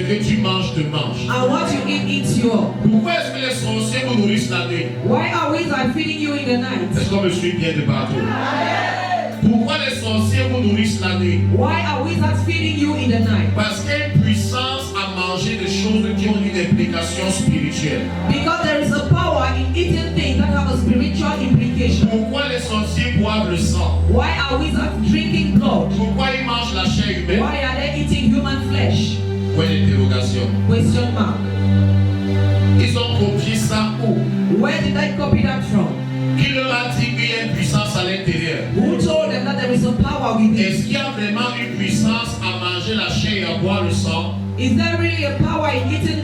que tu manges te mange. And what you eat eats you up. Pourquoi est-ce que les sorciers vous nourrissent la nuit? Why are wizards feeding you in the night? Est-ce qu'on me suit bien de partout? Pourquoi les sorciers vous nourrissent la nuit? Why are wizards feeding you in the night? Parce qu'il y a une puissance à manger des choses qui ont une implication spirituelle. Because there is a power in eating things that have a spiritual implication. Pourquoi les sorciers boivent le sang? Why are wizards drinking blood? Pourquoi ils mangent la chair humaine? Why are they eating human flesh? Point d'interrogation. Question mark. Ils ont copié ça où? Where did they copy that from? Qui leur a dit qu'il y a une puissance à l'intérieur? Who told them that there is a power within? Est-ce qu'il y a vraiment une puissance à manger la chair et à boire le sang? Is there really a power in eating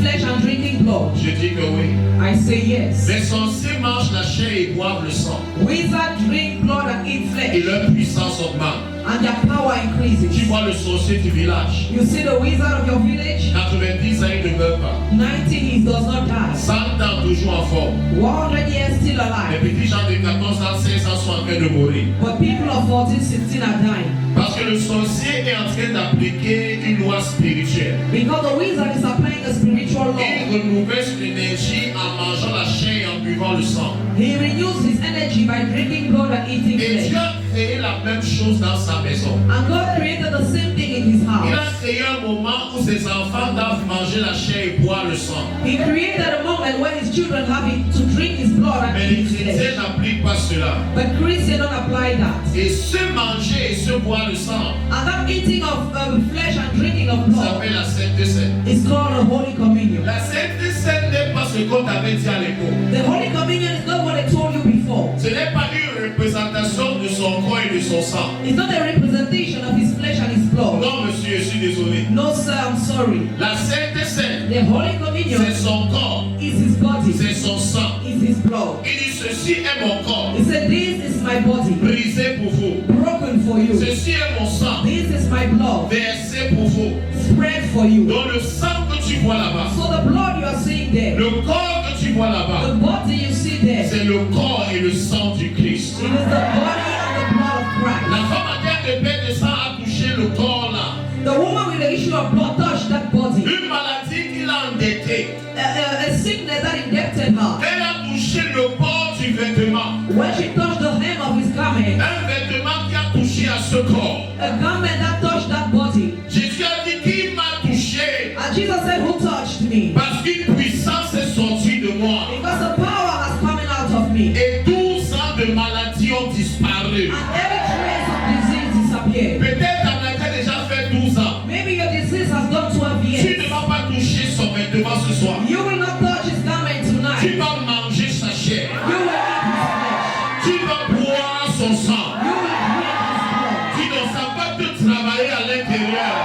flesh and drinking blood? Je dis que oui. I say yes. Les sorciers mangent la chair et boivent le sang. Wizards drink blood and eat Et flesh, leur puissance augmente. and their power Tu increases. vois le sorcier du village. You see the wizard of your village? 90 ans, il ne meurt pas. 90, he does not die. 100 ans, toujours en forme. 100 years still Les alive. petits gens de 14 ans, 16 ans sont en train de mourir. But people of 14, 16 are dying. Parce que le sorcier est en train d'appliquer une loi spirituelle. Because the wizard is applying a spiritual law. Il renouvelle son énergie en mangeant la chair et en buvant le sang. He renews his energy by drinking blood and eating Et Dieu flesh. a créé la même chose dans sa maison. And God created the same thing in his Il a house. créé un moment où ses enfants doivent manger la chair et boire le sang. He created a moment when his children have to drink his blood and Mais eat les his chrétiens flesh. n'appliquent pas cela. But Christians don't apply that. Et se manger et se boire le sang, And that eating of flesh and drinking of ça blood s'appelle la Sainte Seine. is called a Holy Communion. La Sainte Seine n'est pas ce qu'on t'avait dit à l'époque. The Holy Communion is not what I told you before. Ce n'est pas une représentation de son corps et de son sang. It's not a representation of his flesh and his blood. Non, monsieur, je suis désolé. No, sir, I'm sorry. La Sainte Seine, The Holy Communion c'est son corps, is his body, c'est son sang. is his blood. Il dit ceci est mon corps, He said, this is my body, brisé pour vous. broken for you. Ceci est mon sang, This is my blood, versé pour vous. spread for you. Donc le sang que tu vois là-bas, So the blood you are seeing there, le corps que tu vois the là-bas, body you see there, c'est le corps et le sang du Christ. it is the body and the blood of Christ. La femme à terre de paix de sang a touché le corps là. The woman with the issue of blood touched that body. Une maladie qui l'a endettée. A sickness that indebted her. Elle a touché le bord du vêtement. When she touched the hem of his garment, Un vêtement qui a touché à ce corps. a garment that touched that body. Jésus a dit qui m'a touché. And Jesus said, who touched me? Parce qu'une puissance est sortie de moi. Because the power has coming out of me. Et 12 ans de maladie ont disparu. And every trace of disease disappeared. Peut-être ta maladie a déjà fait 12 ans. Maybe your disease has gone 12 Tu years. ne vas pas toucher son vêtement ce soir. You will not touch his garment tonight. Tu vas manger sa chair. You will eat his flesh. Tu vas boire son sang. You will drink his blood. Tu ne sais pas te travailler à l'intérieur.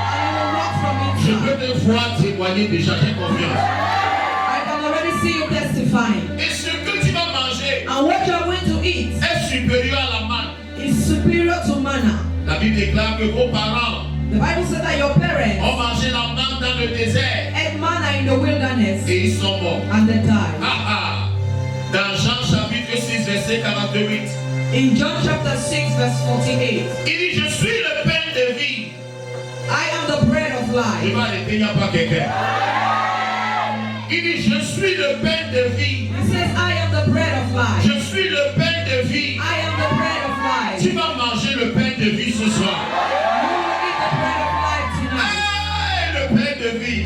And you will walk from Je inside. peux te voir témoigner déjà, j'ai confiance. I can already see you testifying. Et ce que tu vas manger And what you are going to eat est supérieur à la manne. is superior to manna. La Bible déclare que vos parents The Bible said that your parents ont mangé la manne dans le désert ate manna in the wilderness et ils sont morts. and they died. Dans Jean chapitre 6 verset 48, In John chapter 6 verse 48, il dit je suis le pain de vie. I am the bread of Je life. vais arrêter, il n'y a pas quelqu'un. Il dit je suis le pain de vie. He says, I am the bread of life. Je suis le pain de vie. I am the bread of life. Tu vas manger le pain de vie ce soir. You will eat the bread of life tonight. Le pain de vie.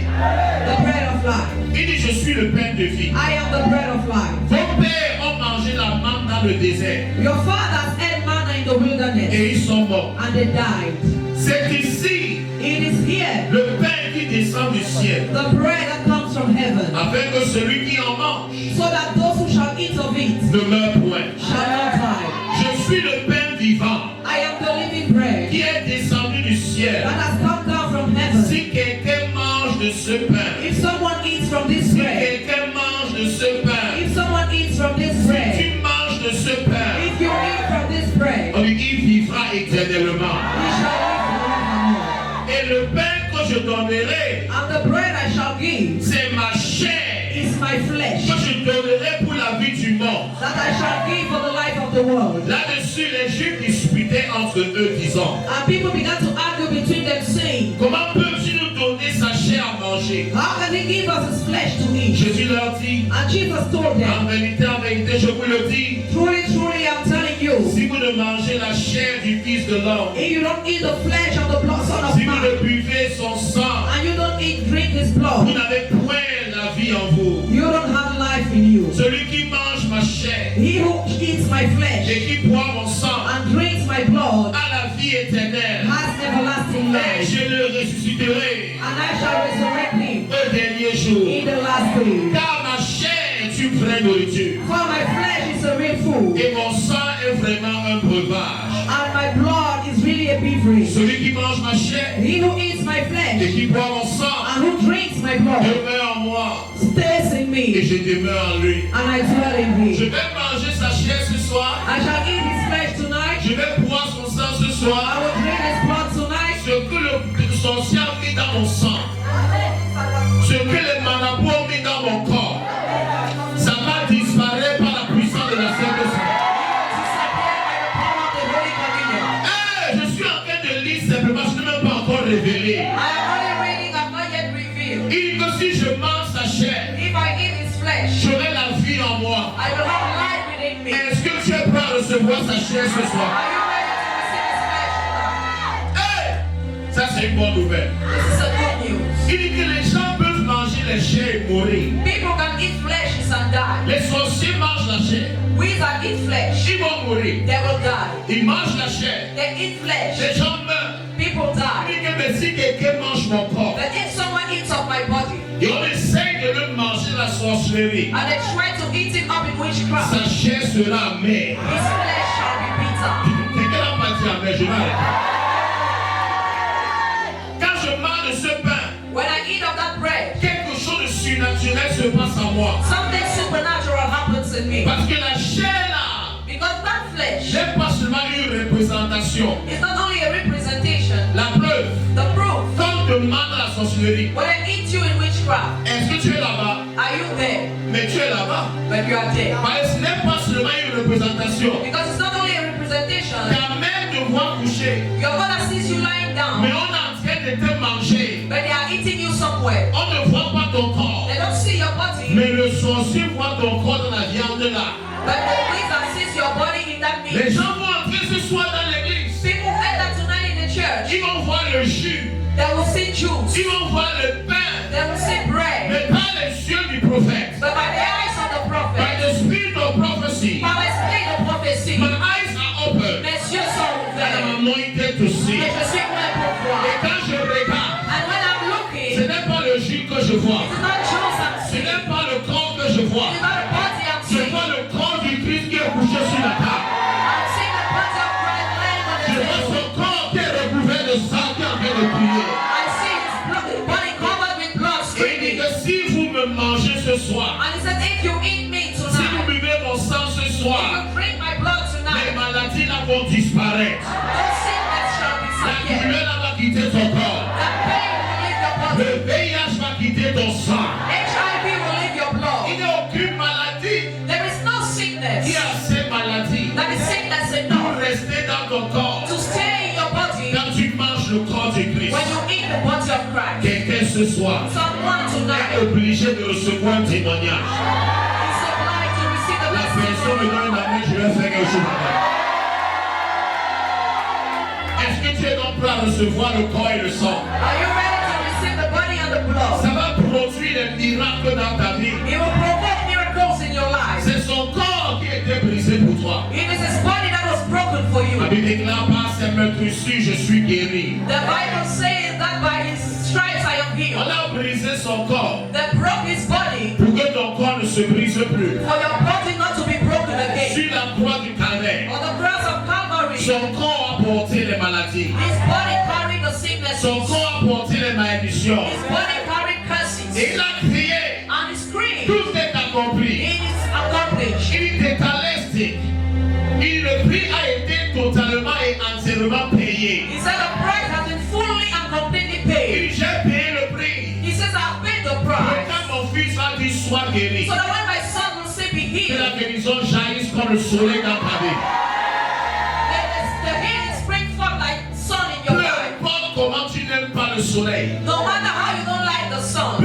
The bread of life. Il dit je suis le pain de vie. I am the bread of life. Vos pères ont mangé la manne dans le désert Your fathers ate manna in the wilderness et ils sont morts. and they died. C'est ici It is here, le pain qui descend du ciel, the bread that comes from heaven, afin que celui qui en mange so that those who shall eat of it ne meure point. shall not die. Je suis le pain vivant I am the living bread qui est descendu du ciel. that has come down from heaven. Si quelqu'un mange de ce pain, If someone eats from this si bread, quelqu'un mange de ce pain, if someone eats from this si bread, tu manges de ce pain, if you eat from this bread, on lui dit, il vivra éternellement. you shall live forevermore. Et le pain que je donnerai, And the bread I shall give c'est ma chair is my flesh que je donnerai pour la vie du monde. that I shall give for the life of the world. Là-dessus, les Juifs disputaient entre eux, disant, And people began to argue between them, saying, comment peux-tu nous manger. How can he give us his flesh to eat? Jésus leur dit, And Jesus told en them, vérité, je vous le dis, truly, truly, I'm telling you, si vous ne mangez la chair du Fils de l'homme, if you don't eat the flesh of the blood Son of si vous Man, ne buvez son sang, and you don't drink his vous blood, n'avez point la vie en vous. you don't have life in you. Celui qui mange ma chair He who eats my flesh et qui boit mon sang and drinks my blood a la vie éternelle, has everlasting et life, je le ressusciterai and I shall resurrect him au dernier jour. in the last day. Car ma chair est une vraie nourriture, For my flesh is a real food, et mon sang est vraiment un breuvage. and my blood is really a beverage. Celui qui mange ma chair He who eats my et flesh qui boit mon sang and who drinks my blood demeure en moi, stays in et me, je demeure en lui. and I dwell in Je him. vais manger sa chair ce soir, I shall eat his flesh tonight. je vais boire son sang ce I soir. will drink his blood tonight. Ce que son sang a mis dans mon sang, ce que les manapos ont mis dans mon corps, ça va disparaître par la puissance de la Sainte-Esprit. Hey, je suis en train de lire simplement, je ne m'ai pas encore révélé. I am only reading, I'm not yet revealed. Il dit que si je mange sa chair, If I eat his flesh, j'aurai la vie en moi. I will have life within me. Est-ce que tu es prêt à recevoir sa chair ce soir? Are you ready to receive his flesh? Hey, ça c'est une bonne nouvelle. This is a good news. Il dit que les gens peuvent manger les chairs et mourir. People can eat flesh and die. Les sorciers mangent la chair, Wizards eat flesh, ils vont mourir. they will die. Ils mangent la chair, They eat flesh, les gens meurent. people Il die. dit que mais si quelqu'un mange mon corps, But if someone eats of my body et on essaye de le manger la sorcellerie, and they try to eat it up in witchcraft, sa chair sera amère. his flesh shall be bitter. Quelqu'un n'a pas dit amère, je vais arrêter. Quand je mange de ce pain, When I eat of that bread, quelque chose de surnaturel se passe en moi. something supernatural happens in me. Parce que la chair là, Because that flesh n'est pas seulement une représentation. is not only a representation, La preuve, the proof. quand on demande à la sorcellerie, When I eat you in witchcraft, est-ce que tu es là-bas? are you there? Mais tu es là-bas. But you are there. Parce que ce n'est pas seulement une représentation. Because it's not only a representation. Ta mère te voit coucher, Your mother sees you lying mais down, on est en train de te manger. but they are eating you somewhere. On ne voit pas ton corps, They don't see your body, mais le sorcier voit ton corps dans la viande là. but the wizard sees your body in that Les meat. gens vont entrer ce soir dans l'église. People enter tonight in the church. Ils vont voir le jus, They will see juice. ils vont voir le pain, They will see bread. mais pas les yeux du prophète. But by the eyes of the By prophet, the spirit of prophecy, by the spirit of prophecy, my eyes are open. mes yeux sont I am ouverts. anointed to see. Et je suis prêt pour Et voir. quand je regarde, And when I'm ce looking, n'est pas le jus que je vois. it's not juice I'm Ce seeing. n'est pas le corps que je vois. It's not a body I'm Je seeing. vois le corps du Christ qui est couché sur la table. I'm seeing the body of Christ lying on the Je vois table. son corps qui est recouvert de sang qui est en train de prier. I see his body covered with blood Et il dit screaming. que si vous me mangez ce soir, And he said, if you eat me si vous tonight, buvez mon sang ce if soir, you drink my blood les tonight, maladies là vont disparaître. no sickness shall La disappear. douleur là va quitter ton corps. That pain will leave your body. Le VIH va quitter ton sang. HIV will leave your Il blood. n'y a aucune maladie There is no sickness qui a ces maladies that is sickness pour enough rester dans ton corps to stay in your body quand tu manges le corps du Christ. when you eat the body of Christ. Quelqu'un ce soir Someone est tonight obligé de recevoir un témoignage. is obliged to receive the La personne me blessing. donne la main, je vais faire quelque chose avec. Est-ce que tu es donc prêt à recevoir le corps et le sang? Are you ready to receive the body and the Ça blood? va produire des miracles dans ta vie. It will provoke miracles in your life. C'est son corps qui a été brisé pour toi. It is his body that was broken for you. La Bible déclare par ses meurtrissures, je suis guéri. The Bible says that by his stripes I am On healed. a brisé son corps They broke his body pour que ton corps ne se brise plus. for your body not to be broken again. Sur la croix du calvaire, On the cross of Calvary, his son corps a porté les maladies. body carried the sickness. Son His corps a porté les malédictions. body carried curses. Et il a crié, And he screamed, tout est accompli. it is accomplished. Il décalestique. Le prix a été totalement et entièrement payé. He said the price has been fully and completely paid. Il j'ai payé le prix. He says I've paid the Et price. quand mon fils va dire sois guéri, So that when my son will say be que healed, la guérison jaillisse comme le soleil dans ta vie. the healing spring forth like sun in Peu your life. importe comment tu n'aimes pas le soleil, No matter how you don't like the peu sun,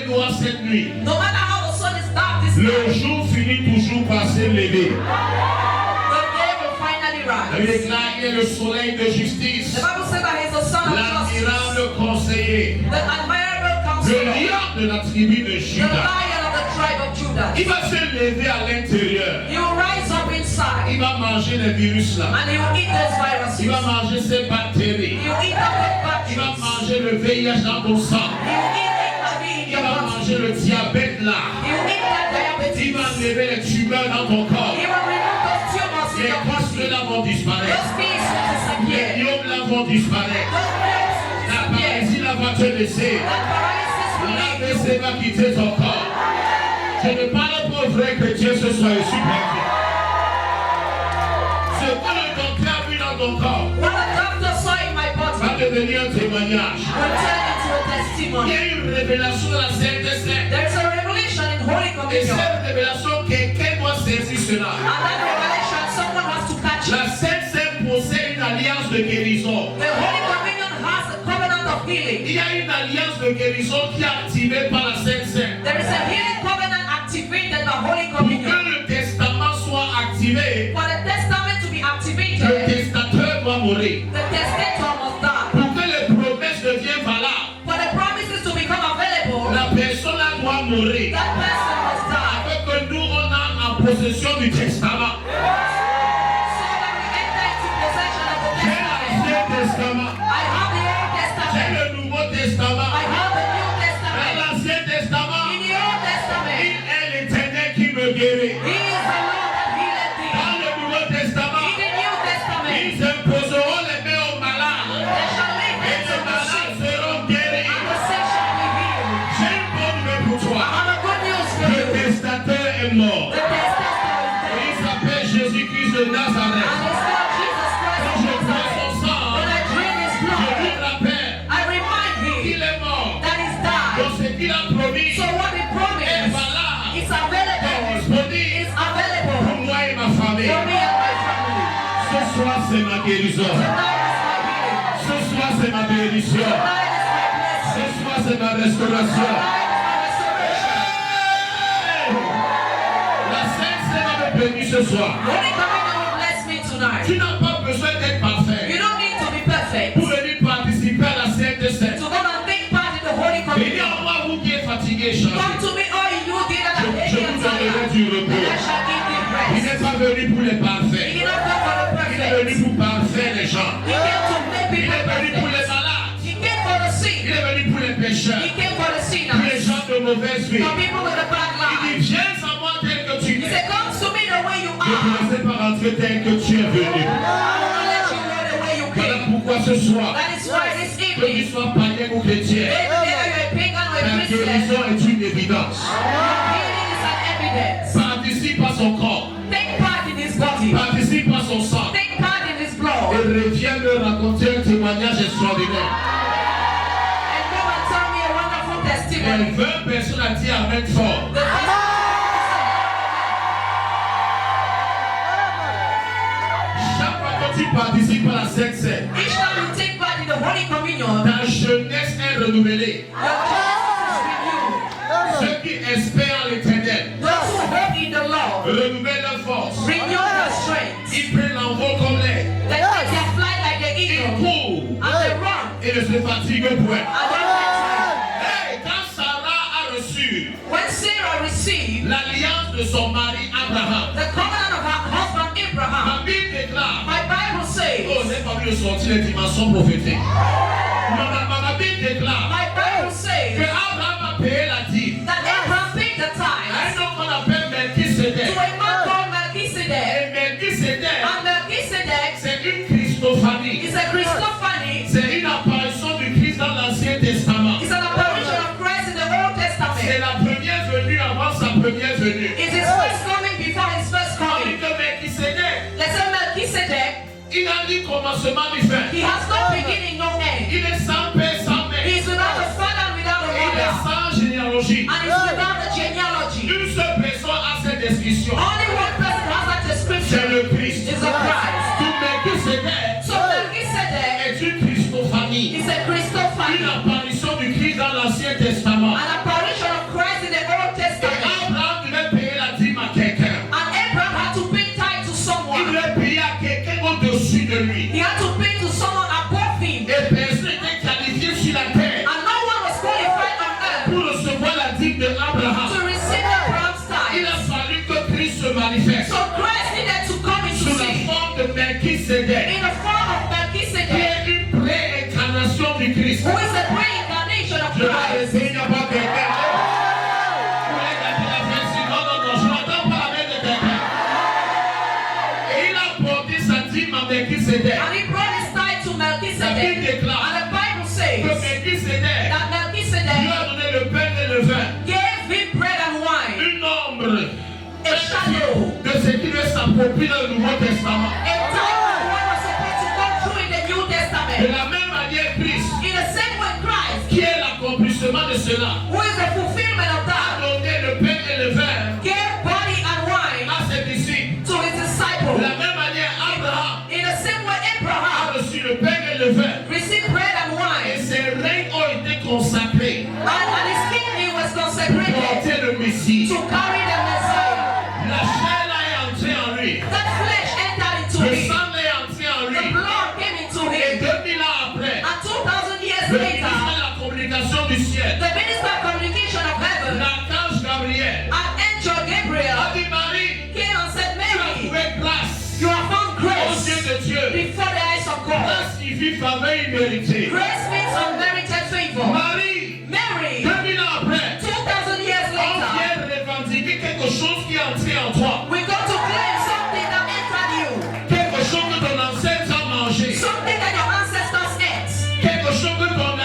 noir cette nuit, No matter how the sun is dark this le night, jour finit toujours par se lever. the day will finally La Bible rise. déclare qu'il est le soleil de justice, The Bible says that he's the son of justice, l'admirable conseiller, the admirable le counselor, lion de la tribu de the Juda. lion of the tribe of Judah. Il va se lever à l'intérieur. He will rise up inside Il va manger les virus là. and he will eat those viruses. Il va manger ces bactéries. He will eat up the Il va bacteria. manger le VIH dans ton sang. He will eat HIV in Il your va body. manger le diabète là. He will eat that Il va diabetes. enlever les tumeurs dans ton corps. He will remove those tumors in Les your body. costes là vont disparaître. Those things will Les disappear. biomes là vont disparaître. Those pills will La disappear. paralysie là va te laisser. That paralysis will leave you. L'AVC va quitter ton corps. Je ne parle pas aux vrais chrétiens ce soir, je suis chrétien. Ce que le docteur a vu dans ton corps What the doctor saw in my va body devenir un témoignage. will turn into a Il y testimony. a une révélation dans la Sainte Sainte. There is a revelation in Holy Et Communion. cette révélation, quelqu'un doit saisir cela. And that revelation, someone has to catch it. La Sainte Sainte possède une alliance de guérison. The Holy Communion has a covenant of healing. Il y a une alliance de guérison qui est activée par la Sainte Sainte. There is a healing covenant activated by Holy Pour que Communion. le testament soit activé, For the testament to be le activated, testateur doit mourir. the testator must die. Pour que les promesses deviennent valables, For the promises to become available, la personne là doit mourir. that person must die. Afin que nous, on a en possession du testament. So that we enter into possession of the J'ai testament. l'Ancien Testament. I have the Old J'ai Testament. le Nouveau Testament. I have the New Dans Testament. l'Ancien Testament, In the Old Testament, il est l'Éternel qui me guérit. He is the Lord that healeth thee. Dans le Nouveau Testament, In the New Testament, ils imposeront les mains aux malades. they shall lay Et hands les on the malades sick, seront guéris. and the sick shall be healed. J'ai une bonne nouvelle pour I toi. have a good news for Le you. testateur est mort. The testator is Et dead. il s'appelle Jésus-Christ de And Nazareth. it's called Jesus Christ Quand of je prends Nazareth. son sang, When I drink his je lui blood, rappelle I remind qu'il him est mort. that he's died. Donc ce qu'il a promis So what he est promised valable, is est available. disponible It's available pour moi et ma famille. for me and my family. Ce soir, c'est ma guérison. Tonight is my healing. Ce soir, c'est ma bénédiction. Tonight is my Ce blessing. soir, c'est ma restauration. Tonight is my restoration. Hey! La Sainte Seine me bénit ce soir. Holy Communion will bless me tonight. Tu n'as pas besoin d'être parfait You don't need to be perfect pour venir participer à la Sainte Seine. to come and take part in the Holy Venez Communion. à moi, vous qui êtes fatigués, Come changez. to me, all you did that are Je heavy and vous donnerai tired, du and I repos. shall give thee Il rest. n'est pas venu pour les He parfaits. did not come for the Il est perfect. venu pour parfaire les gens. He came to make Il people est venu pour les perfect. malades. He came for the Il sick. est venu pour les pécheurs. He came for the Pour les sinners. gens de mauvaise vie. For people with a bad Il dit, life. viens à moi tel que tu He es. said, come to me the way you Je ne te are. laisserai pas rentrer tel que tu es venu. I will not let you go the way you Voilà came. pourquoi ce soir, That is why this que tu evening, sois païen ou chrétien, whether you're a pagan or a la Christian, guérison est une évidence. your healing is an evidence. Participe à son corps. Take part in his body. Participe à son sang. Take part in his Et blood. reviens me raconter un témoignage extraordinaire. And come and tell me a wonderful testimony. Et 20 personnes à dire Amen fort. The first Chaque fois que tu participes à la Sainte Seine, each time you take part in the Holy Communion, ta jeunesse est renouvelée. your justice is renewed. Ceux qui espèrent en l'Éternel Those who hope in the Lord renouvellent leur force. renew their strength. Ils prennent l'envol comme l'air. They take their flight like the Ils eagle courent and they run et ne se fatiguent point. and they get tired. Hey, quand Sarah a reçu When Sarah received l'alliance de son mari Abraham, the covenant of her husband Abraham, ma Bible déclare, my Bible oh, says, j'ai pas vu de sortir les dimensions prophétiques. Ma Bible déclare my Bible que says Abraham a payé la dîme that Abraham paid the à tithes un homme qu'on appelle Melchisedec. to a man called Melchizedek. Et Melchisedec, And Melchizedek c'est une Christophanie. is a Christophany, C'est une apparition du Christ dans l'Ancien Testament. is an apparition of Christ in the Old C'est Testament. la première venue avant sa première venue. It's his first coming before his first Tandis coming. que Melchisedec, Let's say Melchizedek, il a ni commencement ni fin. he has no beginning, no end. Il est sans père, sans mère. He is without a father and without a Il est mother. sans généalogie. And is without a genealogy. Une seule personne a cette description. Only one person has that C'est description. le Christ. Is a Christ. Tout Melchisedec So Melchizedek est une Christophanie. is a Une Christophany, apparition du Christ dans l'Ancien Testament. an apparition of Melchisédek. And he brought his tithe to La Bible Melchizedek. déclare And the Bible que says Melchisédek that lui Melchizedek a donné le pain et le vin. gave him bread and wine, Une ombre, a shadow, de ce qui lui s'approprie dans le Nouveau Testament. a type of what was supposed to come through in the New De Testament. la même manière, Christ, In the same way, Christ, qui est l'accomplissement de cela, who is the fulfillment of a that, donné le pain et le vin gave body and wine à ses disciples. to his De disciples. la même manière, Abraham In the same way, a Abraham reçu le pain et le vin. received bread and Et wine, ses règnes ont été consacrés and his kingdom was pour consecrated porter le Messie. to carry the Messiah. La chair là est entrée en lui. That flesh entered into Le him. sang est entré en The lui. blood came into Et him. 2000 ans après, And 2,000 years le later, ministère de la communication du ciel, the minister of communication of heaven, l'archange Gabriel, Archangel Gabriel, a dit Marie, came and said, tu as Mary, trouvé grâce you have found aux grace yeux de Dieu. before the eyes of God. Grâce signifie faveur imméritée. Grace means unmerited favor. Marie, Mary, 2000 ans après, 2,000 years on later, vient revendiquer quelque chose qui est entré en toi. we go to claim something that entered you, Quelque chose que ton ancêtre a mangé. something that your ancestors ate, Quelque chose que ton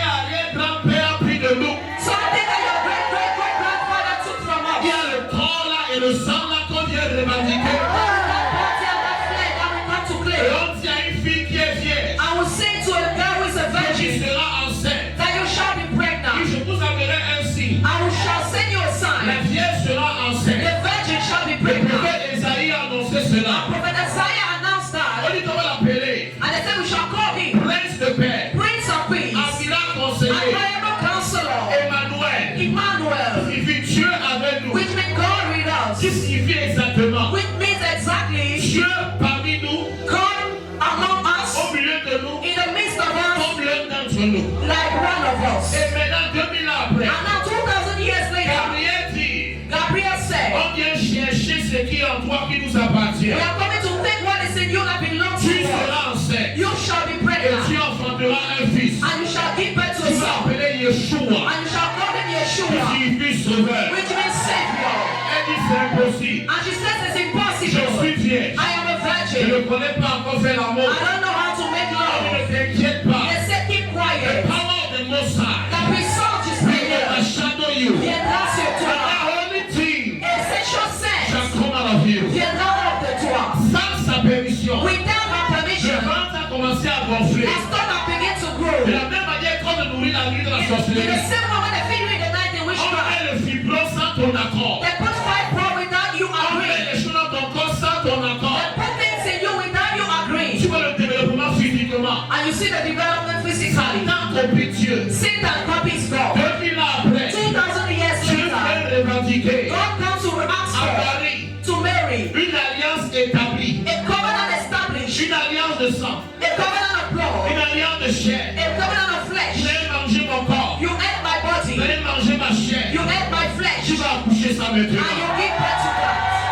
arrière-arrière-arrière-grand-père a pris de nous. something that your great-great-great-grandfather took from us. Il y a le corps là et le sang là qu'on vient revendiquer. That body and that flesh that we come to Et claim. on dit à une fille qui est vierge, I will say to a girl who is a que tu virgin seras enceinte. that you shall be Et pregnant. je vous enverrai un signe. I will shall send you a La sign. vierge sera The enceinte. virgin shall be Le pregnant. prophète Esaïe a annoncé cela. Prophet Isaiah announced On that. dit qu'on va l'appeler And they said we shall call him Prince de paix, Prince of Peace, Amira conseiller, Admirable Counselor, Emmanuel, Emmanuel, qui signifie Dieu avec nous. which means God with Qui us, signifie exactement which means exactly Dieu parmi nous, God among us, au milieu de nous, in the midst of us, comme l'un d'entre nous. like one of us. Et maintenant, 2000 ans après, And now 2,000 years later, Gabriel dit, Gabriel said, on vient chercher ce qui est en toi qui nous appartient. we are coming to take what is in you that belongs Tu to us. seras enceinte You shall be et pregnant, tu enfanteras un fils. and you shall give birth to Tu a vas son, appeler Yeshua, and you shall call him qui Yeshua, signifie sauveur. which means Savior. Elle dit c'est impossible. And she says it's Je impossible. suis vierge. I am a Je virgin. ne connais pas encore faire l'amour. I don't know how to make Ne love. t'inquiète pas. They said keep The quiet. power of the Most High The result is will prayer. overshadow you. Viendra sur The toi. only thing Essential shall sense come out of you. viendra hors de toi. Sans sa permission, Without my le permission, ventre a commencé à gonfler. our stomach begin to De grow. la même manière qu'on ne nourrit la nuit de la In the sorcellerie, same moment they feed you in the night in on witchcraft, met le fibrose sans ton accord. they put fibroid without you On met agreeing. les choses dans ton corps sans ton accord. They put things in you without you Tu agreeing. vois le développement physiquement. And you see the development physically. Satan copie Dieu. Satan copies God. 2000 ans après, 2,000 years Dieu later, vient revendiquer God comes to ask à her Marie to marry une alliance établie, a covenant established, une alliance de sang, a covenant of une blood, alliance de chair. a covenant of Vous flesh. allez manger mon corps, You ate my vous body, allez manger ma chair. you ate my Tu flesh, vas accoucher ça and you maintenant. give birth to that.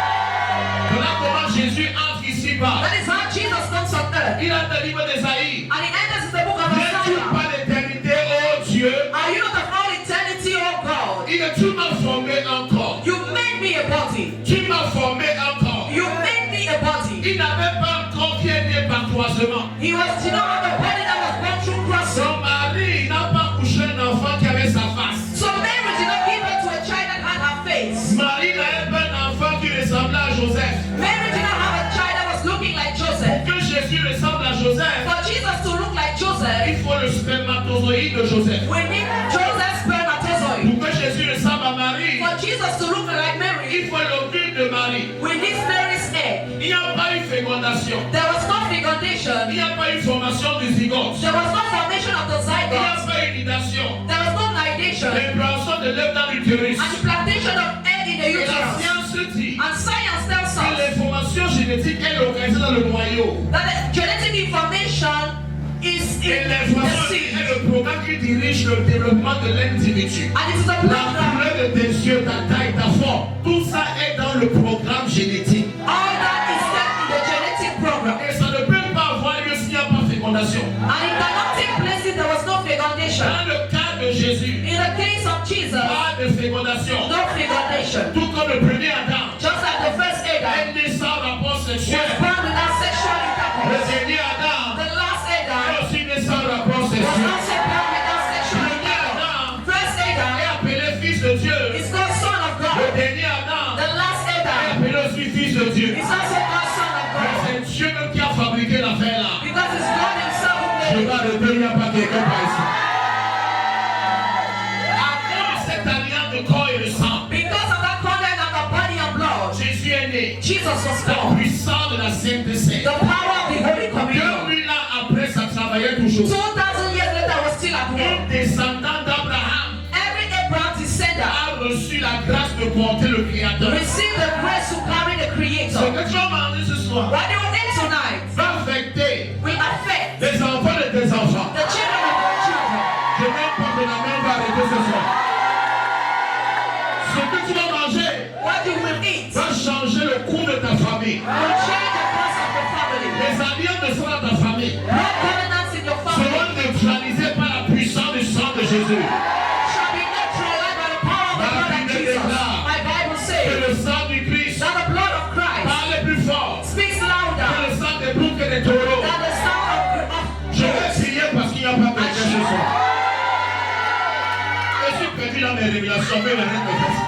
Voilà comment Jésus entre ici-bas. That is how Jesus comes on earth. Il a le livre d'Ésaïe. And he enters the book of N'es-tu Isaiah. pas l'éternité, oh Dieu? Are you not of all eternity, oh God? Il dit, tu m'as formé un corps. You made me a body. Tu m'as formé un corps. You made me a body. Il n'avait pas un corps qui est né par croisement. He did not have a body that was born through crossing. Son mari n'a pas couché un enfant qui avait sa face. So Mary did not give birth to a child that had her face. Marie n'avait pas un enfant qui ressemblait à Joseph. Mary did not have a child that was looking like Joseph. Que Jésus ressemble à Joseph, For Jesus to look like Joseph, il faut le spermatozoïde de Joseph. we need Joseph's spermatozoid. Pour que Jésus ressemble à Marie, For Jesus to look like Mary, il faut l'ovule de Marie. we need Mary's egg. Il n'y a pas eu fécondation. There was no Il fecundation. n'y a pas eu formation du zygote. There was no formation of the Il n'y a zygote. pas eu nidation. There was no nidation. L'implantation de l'œuf dans l'utérus. And the plantation of egg in the Et la uterus. science dit And science tells que us l'information génétique est localisée dans le noyau. that the genetic information is Et in the l'information seed. est le programme qui dirige le développement de l'individu. And it is a La program. couleur de tes yeux, ta taille, ta forme, tout ça est dans le programme génétique. All that is set in the genetic program. Et ça ne peut pas avoir lieu s'il n'y a pas fécondation. And it cannot take place if there was no fecundation. Dans le cas de Jésus, In the case of Jesus, pas de fécondation. no fecundation. Tout comme le premier Adam, Just like the first Adam est né sans rapport was sexuel. born without sexual intercourse. Le Fils de Dieu. He's also God's Son of Mais God. c'est Dieu même qui a fabriqué l'affaire là. Because it's God himself who Je made it. vais arrêter, il n'y a pas quelqu'un par ici. À cause de cette alliance de corps et de sang, Because of that covenant of the body and blood, Jésus est né. Jesus was La born. puissance de la Sainte Seine. The power of the Holy Communion. 2000 ans après, ça travaillait toujours. 2,000 years later, was still at Un work. descendant d'Abraham Every Abraham descendant a reçu la grâce de porter le Créateur. received the grace to carry the Ce Creator. que tu vas manger ce soir What you eat tonight va affecter will affect les enfants de tes enfants. the children of your children. Je n'aime pas que la main va arrêter ce soir. Ce que tu vas manger What you will eat va changer le cours de ta famille. will change the course of your family. Les alliances de sang dans ta famille What covenants in your family seront neutralisées par la puissance du sang de Jésus. shall be neutralized by the power of the blood of Jesus. My Bible Que says le sang du Christ that the blood of Christ parle plus fort speaks que louder le sang des boucs et des taureaux. than the sound of Je vais prier parce qu'il n'y a pas de quelqu'un ce soir. Je suis perdu dans mes révélations, mais la reine de Christ.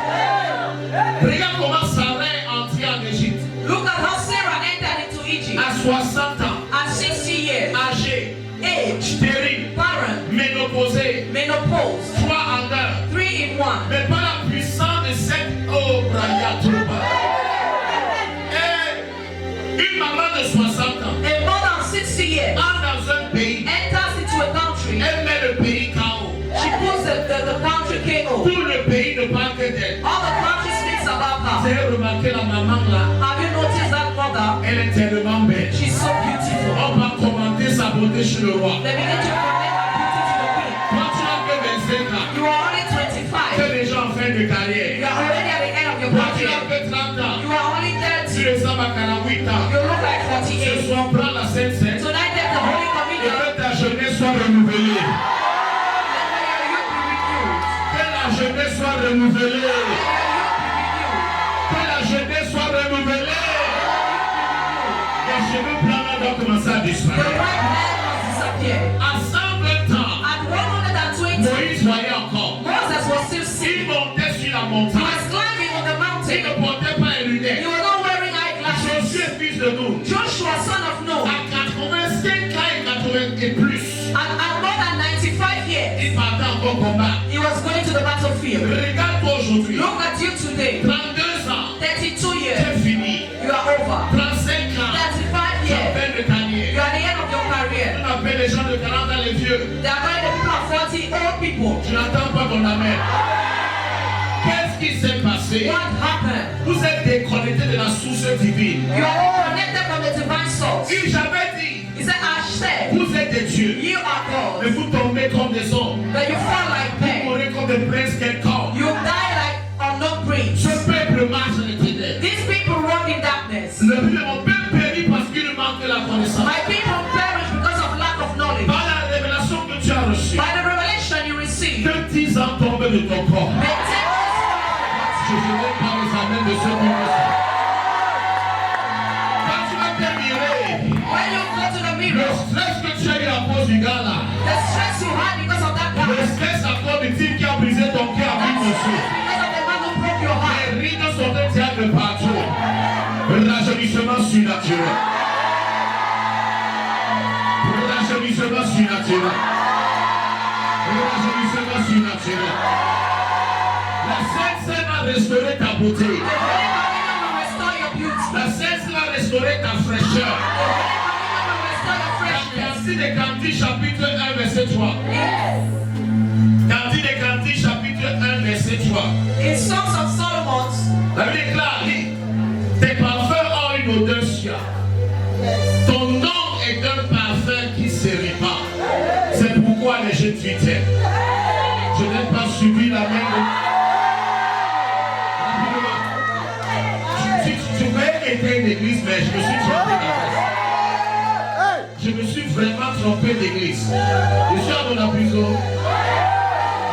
Regarde comment Sarah est entrée en Égypte Look at how Sarah entered into Egypt à 60 ans, at 60 years, âgée, age, stérile, barren, ménopausée, menopause, 3 en 1. 3 in 1. Mais par la puissance de cette obra Yatruba. Et une maman de 60 ans A mother of 60 years entre dans un pays, enters into a country. elle met le pays KO. She puts the country KO. Tout le pays ne parle que d'elle. All the country speaks about Vous her. avez remarqué la maman là, Have you noticed that mother? elle est tellement belle. She's so beautiful. On va commenter sa beauté chez le roi. They begin to connect her beauty to the queen. Quand tu as que 25 ans, You are only tu 25. es déjà en fin de You carrière. are already at the end of your Quand tu as career. que 30 ans, You are only tu 30. ressembles à 48 ans. You look like Ce 48. soir, prends la Sainte Seine Tonight, let the Holy et Communion que ta jeunesse soit renouvelée. let your youth be renewed. Que la jeunesse soit renouvelée. Let your youth be renewed. Que la jeunesse soit renouvelée. Les cheveux blancs là doivent commencer à The disparaître. white hair must disappear. À 120 ans, At 120, Moïse voyait encore. Moses was still Il sick. montait sur la He montagne. was climbing on the Il mountain. ne portait pas les He lunettes. was not wearing eyeglasses. Josué, fils de Nun, Joshua, son of Nun, à 85 ans et 80 et plus, at more than 95 years, il partait encore combattre. he was going to the battlefield. Regarde-toi aujourd'hui. Look at you today. 32 ans, 32 years, c'est fini. you are over. 35 ans, 35 tu years, appelles de you carrière. are at the end of your career. On appelle les gens de 40 ans les vieux. They are calling the people of 40 old people. Tu n'entends pas ton amen. Qu'est-ce qui s'est passé? What happened? Vous êtes déconnectés de la source divine. You are all connected from the divine source. Si j'avais dit, He said, I said, vous êtes des dieux, you are mais gods, vous tombez comme des hommes, but you fall like vous men. mourrez comme des princes quelconques. You die like unknown prince. Ce peuple marche dans les ténèbres. These people walk in darkness. Le peuple mon peuple périt parce qu'il manque de la connaissance. My people perish because of lack of knowledge. Par la révélation que tu as reçue, By the revelation you receive, que 10 ans tombent de ton corps. may take Je ne pas les amens de ceux qui me sont. Quand tu vas te mirer, when you go to the le mirror, stress que tu as eu à cause du gars là, the stress you had because of that le guy, stress à cause du type qui a brisé ton cœur avec monsieur. because of the man who broke your heart, Les rides sont un théâtre de partout. Rajeunissement surnaturel. Rajeunissement surnaturel. Rajeunissement surnaturel. La Sainte Seine va restaurer ta beauté. the Holy Communion will restore your beauty. La Sainte Seine va restaurer ta fraîcheur. The Holy Communion will restore your freshness. Cantique des Cantiques chapitre 1 verset 3. Cantique des Cantiques chapitre 1 verset 3. In Songs of Solomon, La Bible déclare, tes parfums ont une odeur suave. Ton nom est un parfum qui se répand. C'est pourquoi les jeunes filles t'aiment. Je n'ai pas suivi la main de... Rapidement. Tu croyais qu'il était une église, mais je me suis trompé d'adresse. Je me suis vraiment trompé d'église. Je suis à mon prison.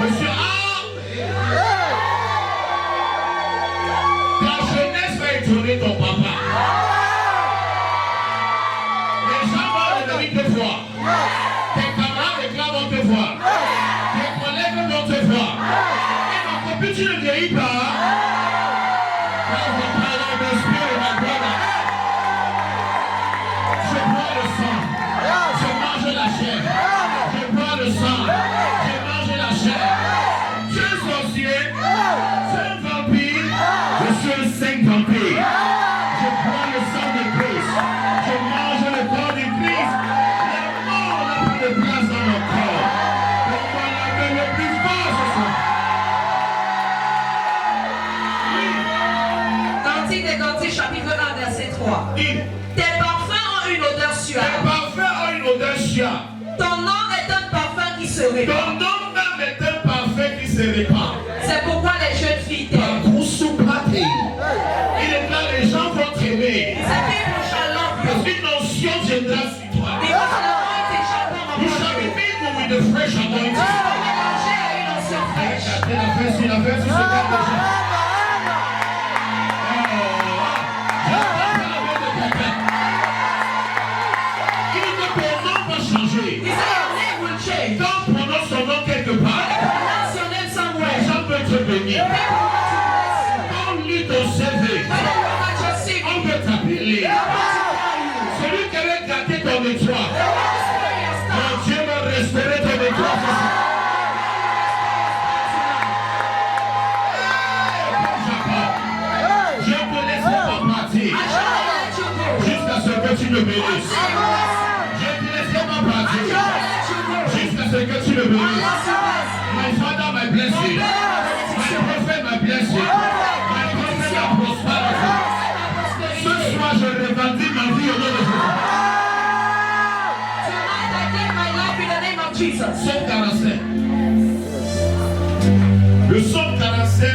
Je suis ta jeunesse va étonner ton papa. Les gens vont venir te voir. Tes camarades de classe vont te voir. Tes collègues vont te voir. Et ma copine, tu ne vieillis pas. Quand je parle de l'esprit, ma gloire seule sainteté. Je prends le sang de Christ. Je mange le corps de Christ. La mort n'a pas de place dans mon corps. Donc voilà que le plus fort ce soir. Cantique des Cantiques, chapitre 1, verset 3. Dis, Tes parfums ont une odeur tes suave. parfums ont une odeur suave. Ton nom est un parfum qui se répand. Ton nom même est un parfum qui se répand. C'est pourquoi les jeunes filles t'aiment. Il est là, les gens vont t'aimer. Ces people shall love you. Parce qu'une notion viendra sur toi. Because the anointing shall come You upon shall be you. mingled with the fresh anointing. Tu seras mélangé à une onction fraîche. La fesse, se garde déjà. Il dit que ton nom va changer. He said your name will change. Quand on prononce son nom quelque part, Pronounce your name les somewhere. gens peuvent te bénir. People want to bless you. Quand on lit ton CV, When you look at your CV, on peut t'appeler. they want to call you. Celui qui avait gâté ton étoile, They want to spray your mon star. Dieu va restaurer ton étoile. Je ne te laisserai pas partir I shall not let you go. jusqu'à ce que tu me bénisses. I will bless Je ne te laisserai pas you. I partir shall not let you go. jusqu'à ce que tu me bénisses. Unless you bless me. My father, my blessing. My prophet, my blessing. My prophet, my prosperity. Ce soir, je revendique ma vie au nom de Jésus. Tonight I take my life in the name of Jesus. Psaume 45. Le psaume 45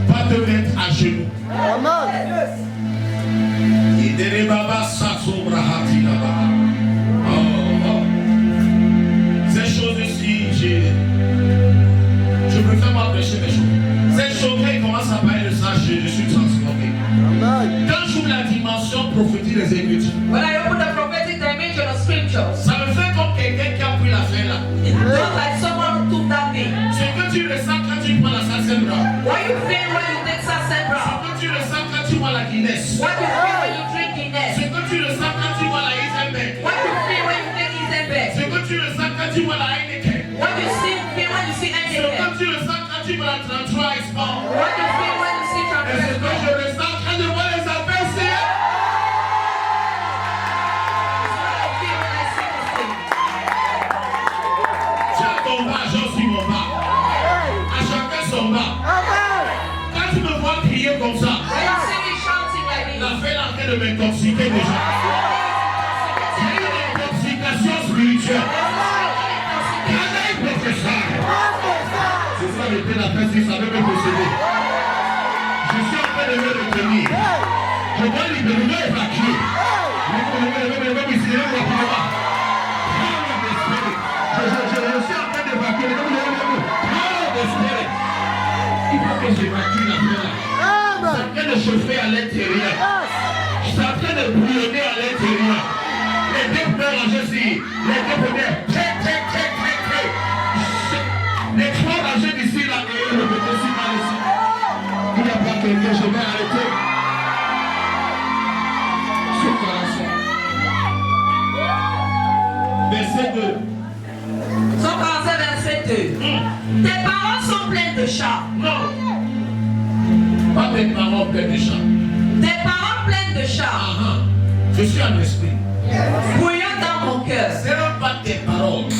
va te mettre à genoux. Ces choses-ci, je préfère m'empêcher mes choses. Ces choses-là, il commence à parler de ça, je suis transformé. Quand j'ouvre la dimension prophétique des Écritures, When I open the prophetic dimension of scriptures, ça me fait comme quelqu'un qui a pris l'affaire là. it looks like someone who took that thing. Ce que tu ressens quand tu prends la Saint-Bras. What you feel when you take Sunset Ce Brown? que tu ressens quand tu vois la Guinness. What you feel when you drink Ce Guinness? que tu ressens quand tu vois la Isenbeck. What you feel when you take Isenbeck? Ce que tu ressens quand tu vois la Heineken. What you feel when you see Ce que Heineken? tu ressens quand tu vois la 33 Export. What you feel when you see Et ce que Transformation? je ressens quand je vois les affaires, c'est... What I feel when I see this thing. Tu as ton bas, j'en suis mon bas. À chacun son bas. Quand tu me vois crier comme ça, When you see me shouting like this, l'affaire est en train de m'intoxiquer déjà. C'est une intoxication spirituelle. Canaille professeur. C'est ça le la fête, si ça veut me posséder. Je suis en train de me retenir. Je dois libérer, me évacuer. Je suis en train d'évacuer. Il faut que j'évacue l'affaire là. Je suis en train de chauffer à l'intérieur. Je suis en train de bouillonner à l'intérieur. Les deux premiers rangées ici. Les deux premiers. Les trois rangées d'ici là. Et le petit par ici. Il n'y a pas quelqu'un, je vais arrêter. Sur 45. Verset 2. Psaume 45, verset 2. Tes paroles sont pleines de charme. Non. Pas des paroles pleines de chant. Tes paroles pleines de charme. Je suis en esprit. Bouillonnent dans mon cœur. Ce n'est pas tes paroles.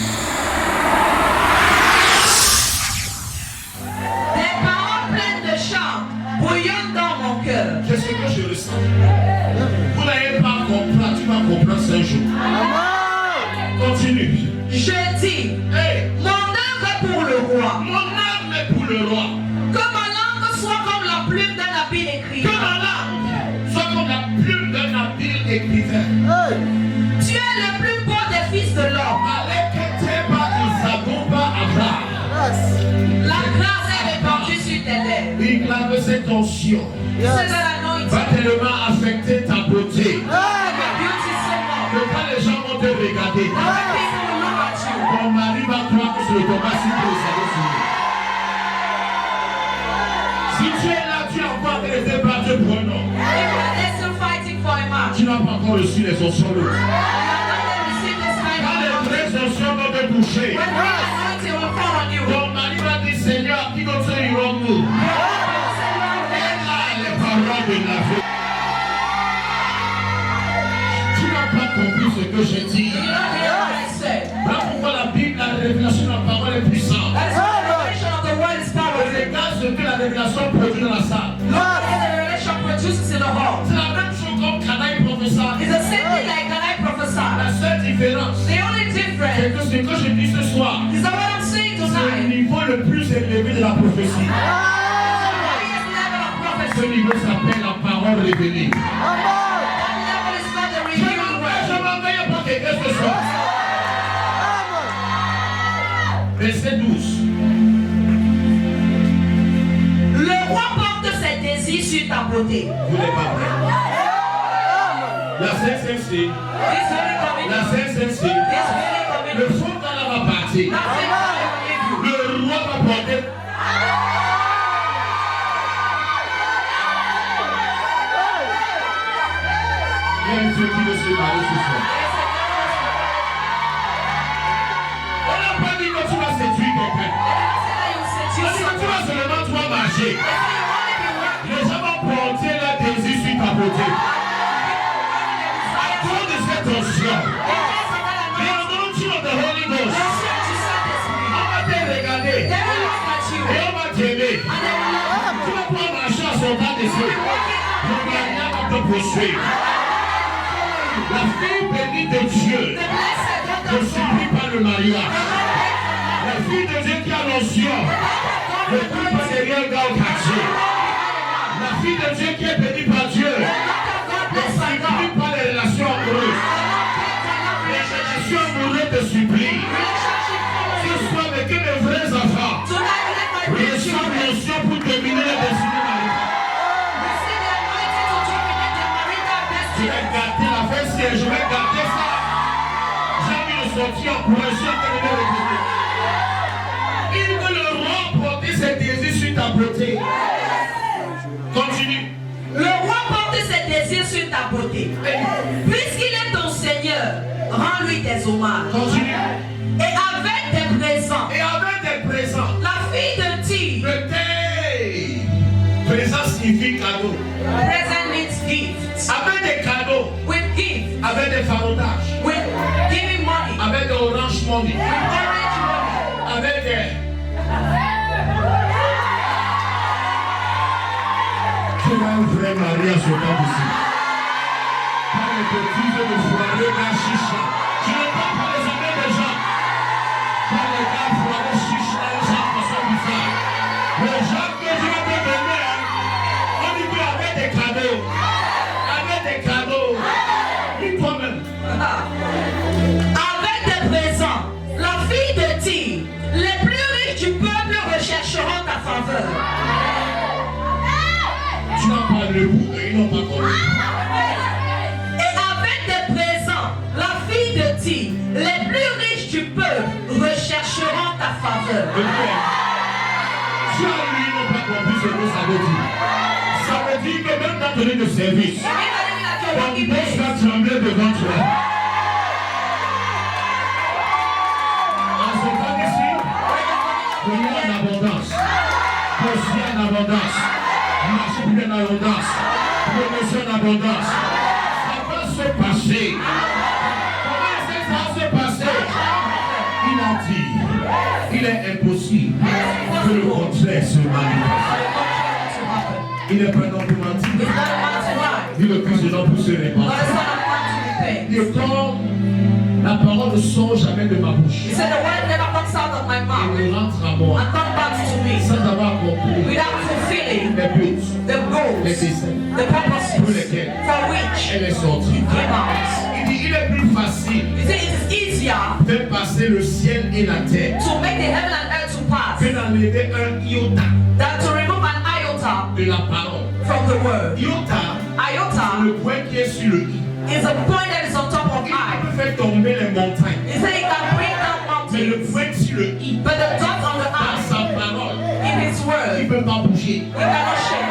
Tes paroles pleines de charme bouillonnent dans mon cœur. Qu'est-ce que je ressens? Vous n'avez pas compris, tu vas comprendre ce jour. Continue. Je dis, Hey, mon œuvre est pour le roi. mon âme est pour le roi. Que ma langue soit comme la plume d'un habile Que écrivain. ma langue soit comme la plume d'un habile écrivain. Tu es le plus beau des fils de l'homme. La grâce est répandue sur tes lèvres. Il clame cette onction. C'est de l'anointing. Va tellement affecter ta beauté. Your beauty so much. Que quand les gens vont te regarder, Other people will look at you. ton mari va croire que c'est le combat si tu le savais signer. Si tu es là, tu as encore été battu pour un nom. If they're still fighting for a match, Tu n'as pas encore reçu les oncions you lourdes. have not yet received this kind Quand les of vraies anointing. oncions vont te toucher, When real anointing will fall on you, ton mari va dire Seigneur, qui d'autre irons-nous? your husband will say, Lord, Et là, les paroles dans la salle. Look at the revelation produces in the hall. C'est la même chose comme Canaï prophète. It's the same thing like that I prophesy. La seule différence, The only c'est difference que ce que je dis ce soir, is that what I'm saying c'est le tonight. niveau le plus élevé de la prophétie. The highest level of Ce prophecy. niveau s'appelle la parole révélée. That level is called the revealed word. Je m'envoie pas quelqu'un ce soir. Verset 12. Le roi porte ses désirs sur ta beauté. Vous n'êtes pas prêts. La CCC, This very la coming. CCC, This very coming. le fond dans la va partir. That thing I will give you. Le roi va porter. Il y a une fille qui veut se marier ce soir. On n'a pas dit que tu vas séduire quelqu'un. On dit que tu vas seulement toi marcher. Les gens vont porter leur désir sur ta beauté. À cause de cette onction, the anointing of the Holy Ghost, on va te regarder et on va t'aimer. Tu vas pouvoir marcher à son temps d'essai. Le gagnant va te poursuivre. La fille bénie de Dieu ne subit pas le mariage. La fille de Dieu qui a l'onction ne coule pas derrière le gars au quartier. La fille de Dieu qui est bénie par Dieu ne subit pas les relations amoureuses. Les relations amoureuses te supplient. Ce soir, avec mes vrais enfants, reçoivent l'onction pour dominer les destinées maritales. Je vais garder la fesse, je vais garder ça. J'ai envie de sortir en courageux que de me répéter. Il veut le roi porter ses désirs sur ta beauté. Continue. Le roi porte ses désirs sur ta beauté. Puisqu'il est ton Seigneur, rends-lui des hommages. Continue. Et avec des présents. Et avec des présents. La fille de Tyr. Le thé. Présent signifie cadeau. Present means gift. Avec des cadeaux. With gift. Avec des faraudages. With giving money. Avec des orange money. Orange money. Avec des... Tu as un vrai mari à ce temps ici. Pas les petits jeux de foireux, la chicha. Je ne parle pas les amis des gens. Pas les gars foireux, chicha, les gens qui sont bizarres. Les gens que je vais te donner, on dit qu'avec des cadeaux. Avec des cadeaux. Dis toi-même. Avec des présents. La fille de Tyr. Les plus riches du peuple rechercheront ta faveur. Tu n'as pas le bout et ils n'ont pas compris. Et avec des présents, la fille de Tyr, les plus riches du peuple rechercheront ta faveur. Si à lui ils n'ont pas compris ce que ça veut dire. Ça veut dire que même dans donner de service, ton boss va trembler devant toi. En ce temps ici, priez en abondance. Posez en abondance. Marchez plus en abondance. Promotion en abondance. Ça va se passer. Comment est-ce que ça va se passer? Il a dit, il est impossible que le contraire se manifeste. Il n'est pas un homme pour mentir. Dis le Christ de l'homme pour se répandre. Et comme la parole ne sort jamais de ma bouche, He said the word never comes out of my il mouth me rentre à moi and comes back to me sans avoir compris without fulfilling les buts, the les goals, desseins the pour purposes lesquels for which elle est sortie. came out. Il dit il est plus facile He said it is easier de passer le ciel et la terre to make the heaven and earth to pass que d'enlever un iota than to remove an iota de la parole. from the word. Iota, Iota le point qui est sur le i. is a point that is on top of Il I. peut faire tomber les montagnes. He said he can bring down Mais le mountains, point sur le i, but the dot on the dans I sa parole, in his il word, ne peut pas bouger. he cannot shake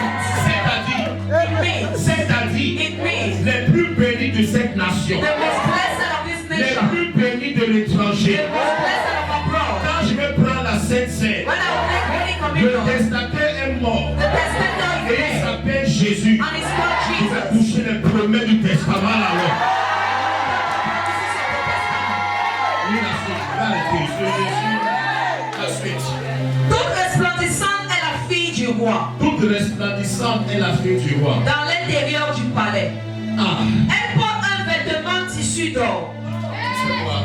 C'est-à-dire, it. It means les plus bénis de cette nation, the most blessed of this les nation, plus bénis de the l'étranger. most blessed of abroad. Quand je vais prendre la Sainte Seine, When I will take Holy le Communion, testateur est mort the testator is et il dead, s'appelle Jésus. and it's called Je vais Jesus. toucher les promesses du testament là-haut. Oui, la suite, je vais arrêter. Je vais la suite. Toute resplendissante est la fille du roi. Toute resplendissante est la fille du roi. Dans l'intérieur du palais. Ah, Elle porte un vêtement tissu d'or. c'est quoi?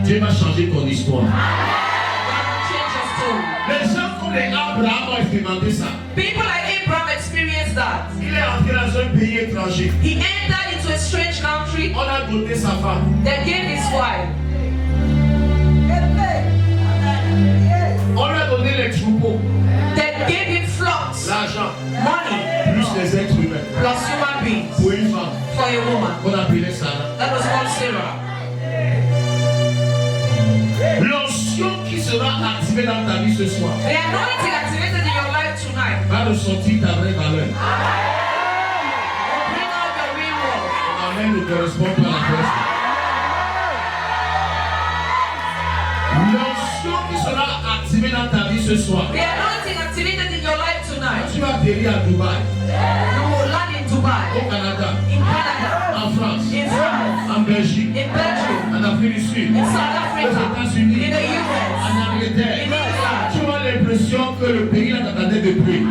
Dieu va changer ton histoire. Change your story. Les gens comme les Abraham ont expérimenté ça. People like Abraham experienced that. Il est entré dans un pays étranger. He entered into a strange country. On a doté sa femme. They gave his wife. On lui a donné les troupeaux, They gave him flocks, l'argent, money, plus les êtres humains. plus human beings Pour une femme, for a woman. on appelait Sarah. That was called Sarah. L'onction qui sera activée dans ta vie ce soir The anointing activated in your life tonight va ressortir ta vraie valeur. will bring out your real world. Ton amen ne correspond pas à la question. L'onction qui sera activée dans ta vie ce soir. The anointing activated in your life tonight. Tu vas atterrir à Dubaï, You will land in Dubai, au Canada, in Canada, en France, in France, en Belgique, in Belgium, en Afrique du Sud, in South aux Africa, États-Unis, in the US, en Angleterre. in England. Tu as l'impression que le pays là t'attendait depuis.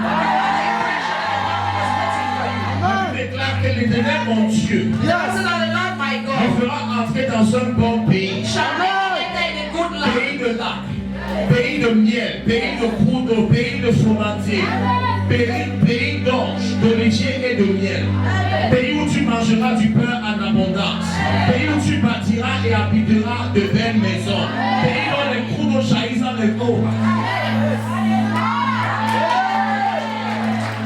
Je déclare que l'Éternel, mon Dieu, The person of the Lord my me God fera entrer dans un bon pays. shall make me enter in a good land. Pays de lac, pays de miel, pays de cours d'eau, pays de fromager, pays d'orge, d'olivier et de miel. Pays où tu mangeras du pain en abondance. Pays où tu bâtiras et habiteras de belles maisons. Pays dont les cours d'eau jaillissent dans les eaux.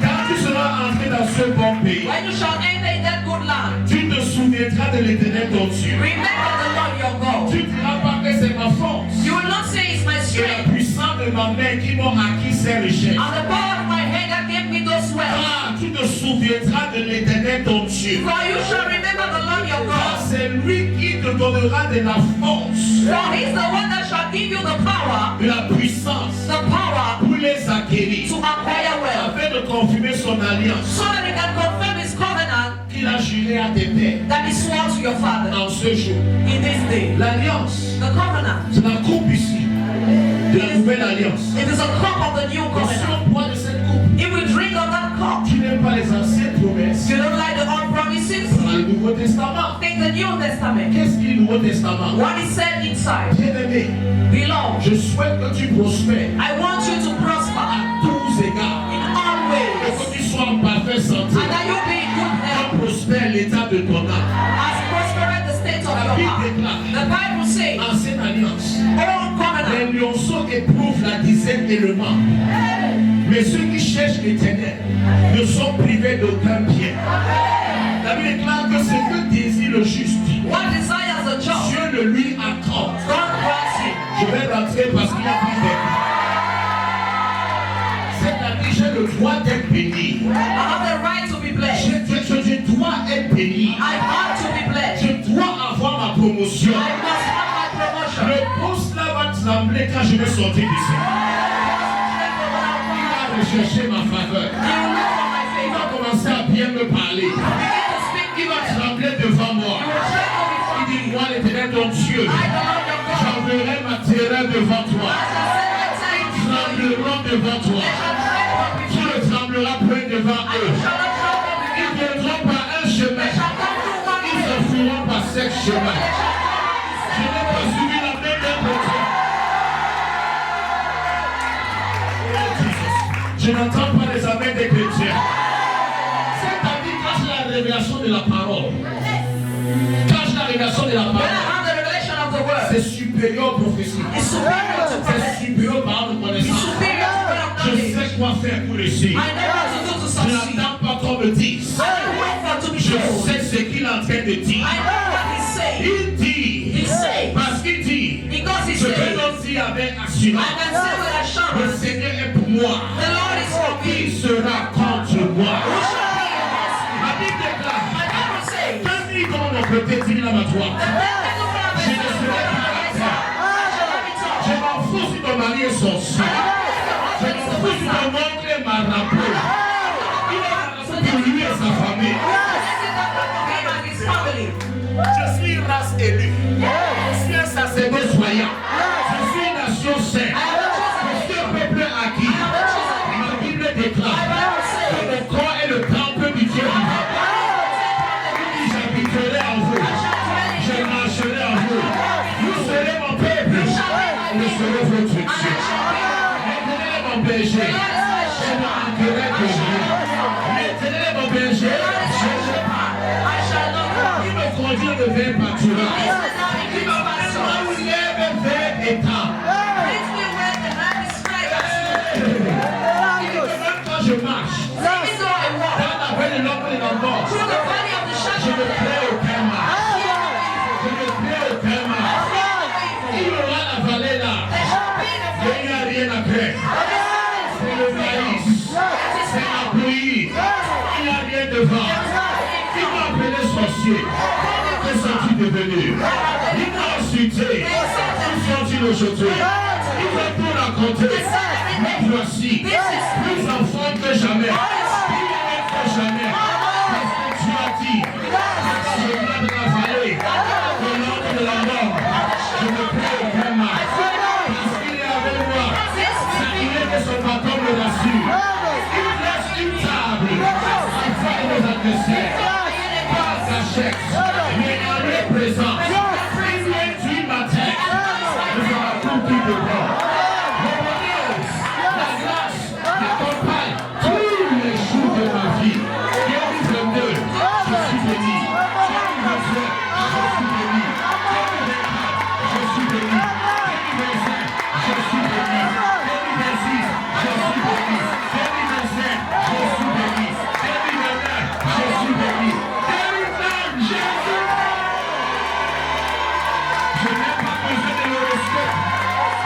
Quand tu seras entré dans ce bon pays, When you shall enter in that good land, tu te souviendras de l'Éternel ton Dieu. remember the Lord your God. Tu ne diras pas que c'est ma force. You will not say it's my C'est la strength puissance de ma main qui m'ont acquis ces richesses. and the power of my hand that gave me those wealth. Ah, tu te souviendras de l'Éternel ton Dieu. For you shall remember the Lord your Ah, God. c'est lui qui te donnera de la force, For he's the one that shall give you the power de la puissance pour les acquérir, to acquire wealth, afin de confirmer son alliance so that he can confirm his covenant qu'il a juré à tes pères that he swore to your father en ce jour. in this day. L'alliance, The covenant. c'est la coupe ici de la nouvelle alliance. It is a cup of the new Et si covenant. on boit de cette coupe, If we drink of that cup, tu n'aimes pas les anciennes promesses, you don't like the old promises, dans le Nouveau Testament. take the New Testament. Qu'est-ce qu'il y a au Nouveau Testament? What is said inside. Bien-aimé, Beloved, je souhaite que tu prospères I want you to prosper à tous égards, in all et ways, que tu sois en parfaite santé, and that you be in good health, que prospère l'état de ton âme. as prospereth the state of your heart. The Bible says, Ancienne alliance, all covenant, les lionceaux éprouvent la dizaine d'éléments, mais ceux qui cherchent l'Éternel ne sont privés d'aucun bien. La Bible déclare que ce que désire le juste, what desires the just, Dieu le lui accorde. God grants him. Je vais rentrer parce qu'il y a plus d'aide. C'est-à-dire, j'ai le droit d'être béni. I have the right to be blessed. Je dois être béni. I ought to be blessed. Je dois avoir ma promotion. I must have my promotion. Le poste là va trembler quand je vais sortir d'ici. Il va rechercher ma faveur. You will look for my Il va favor. commencer à bien me parler. Begin to speak Il va English. trembler devant moi. You will tremble before Il dit, me. moi l'Éternel ton Dieu, I, the Lord your God, j'enverrai ma terreur devant toi. I shall send my time Ils before you. trembleront devant toi. They shall tremble Tu before ne you. trembleras point devant And eux. you shall not tremble Ils before you. viendront par un chemin. They shall come through one Ils way. s'enfuiront par cinq chemins. They shall come Je n'ai pas suivi la main d'un chrétien. Je n'entends pas les amens des chrétiens. C'est-à-dire quand j'ai la révélation de la parole. Quand j'ai la révélation de la When I parole, have the revelation of the word, c'est supérieur aux prophéties. it's superior to C'est prophecy. supérieur par de It's connaissance. superior to what I've Je done. sais quoi faire pour réussir. I know what to do to Je succeed. n'attends pas qu'on me dise. I don't wait for to be Je told. sais ce qu'il est en train de dire. I know what he's saying. Il dit, He says, parce qu'il dit, because he je vais says, donc dire avec I assurance, can say with le assurance, Seigneur est pour moi. the Lord is for Qui me. sera contre moi? Who shall be against me? La Bible déclare, My Bible says, quand il donne mon côté, dis la ma toi. the men that look at me shall be against me. I shall not be touched. Je m'en fous si ton mari est sorcier. Je m'en fous si ton oncle est marabout. Il est marabout pour lui et sa famille. Je suis une race élue. Je suis un sacerdoce soyant. Je suis une nation sainte. Je suis un peuple acquis. Ma Bible devient pâturage. This will now Il increase va maintenant pastures. où l'herbe est verte étend. This will where the land is straight. Même quand je marche, Even though I walk dans la vallée de l'ombre et de la mort, through the valley of the je shadow ne of death, crains aucun mal. fear no evil. Je ne crains aucun mal. Il y aura la vallée là. There shall be no Il n'y a rien à craindre. C'est le maïs. C'est la pluie. Il n'y a rien devant. Il m'a appelé sorcier. Que sont-ils devenus? Il m'a insulté. Où sont-ils aujourd'hui? Il va tout raconter. Mais voici, plus enfant que jamais. Plus heureux que jamais. Parce que tu as dit, je viens de la vallée, de l'ordre de la mort. Je ne crains aucun mal. Parce qu'il est avec moi. Il est de son bâton me rassure. Il laisse une table afin de nos adversaires. Pas cachette, mais en est présent. Il réduit ma tête. Nous avons tout qui devant. Le bonheur, la grâce, m'accompagne tous les jours de ma vie. 2022, je suis béni. 2023, je suis béni. 2024, je suis béni. 2025, je suis béni. 2026, je suis béni. 2027, je suis béni. 2029, je suis béni. 2030, je suis béni. Je n'ai pas besoin de l'horoscope.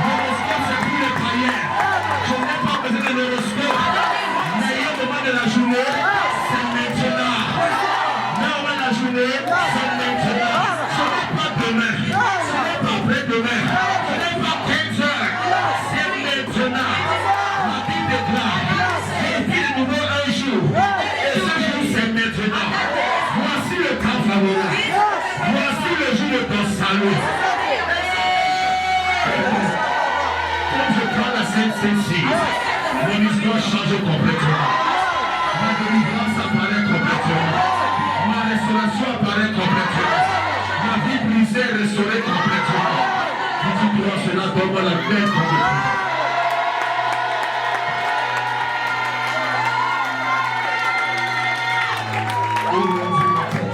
L'horoscope, c'est pour les païens. Je n'ai pas besoin de l'horoscope. Meilleur moment de la journée, c'est maintenant. Meilleur moment de la journée, c'est maintenant. Ce n'est pas demain. Ce n'est pas après-demain. Ce n'est pas 15 heures. C'est maintenant. La Bible déclare, j'ai pris de nouveau un jour. Et ce jour, c'est maintenant. Voici le temps favorable. Voici le jour de ton salut. Quand je prends la Sainte-Cécile, mon histoire change complètement. Ma délivrance apparaît complètement. Ma restauration apparaît complètement. Ma vie brisée est restaurée complètement. Si tu crois cela, donne-moi la main complètement.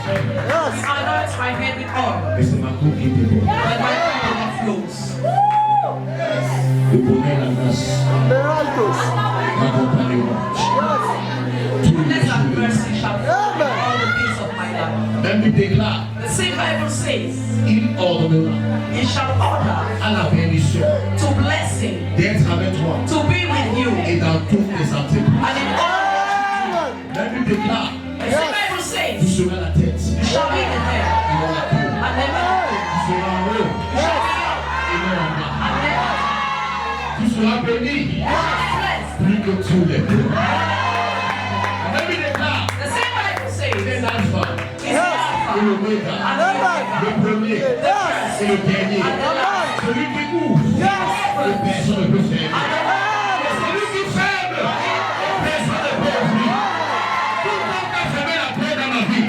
anoint my head with oil, Et c'est ma coupe qui déborde. and my cup overflows. Le bonheur, la grâce, m'accompagneront. Tous les Goodness and jours. mercy shall follow me all the days of my life. Même il déclare, The same Bible says, il ordonnera He shall order à la bénédiction to blessing, d'être avec toi to be with you, et dans toutes les entreprises. and in all. Même il déclare, The same Bible tu says, seras la tête You shall be the head, et non la queue. and never the tail. Tu seras en haut You shall be up, et non en bas. and never Tu seras béni you shall be blessed. plus que tous les peuples. Même il déclare, The same Bible il says, est l'alpha He's the et Alpha l'oméga, and the Omega, le premier the first et le dernier. and the last, Celui qui ouvre et personne ne peut fermer. and the last. Et celui qui ferme et personne ne peut ouvrir. Tout le monde a fermé la porte dans ma vie.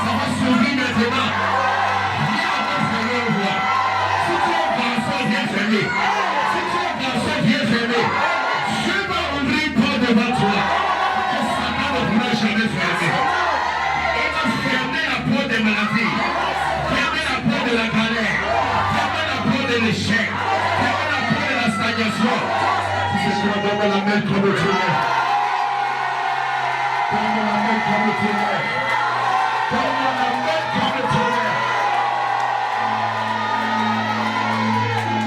Ça va s'ouvrir maintenant. Viens encore fermer au roi. Si tu es garçon, viens fermer. Si tu es garçon, viens fermer. Je vais ouvrir une porte devant toi que Satan ne pourra jamais fermer. Il va fermer la porte des maladies, fermer la porte de la galère, fermer la porte de l'échec, fermer la porte de la stagnation. Si c'est toi, donne-moi la main comme tu es. Donne-moi la main comme tu es. Donne-moi la main comme tu es.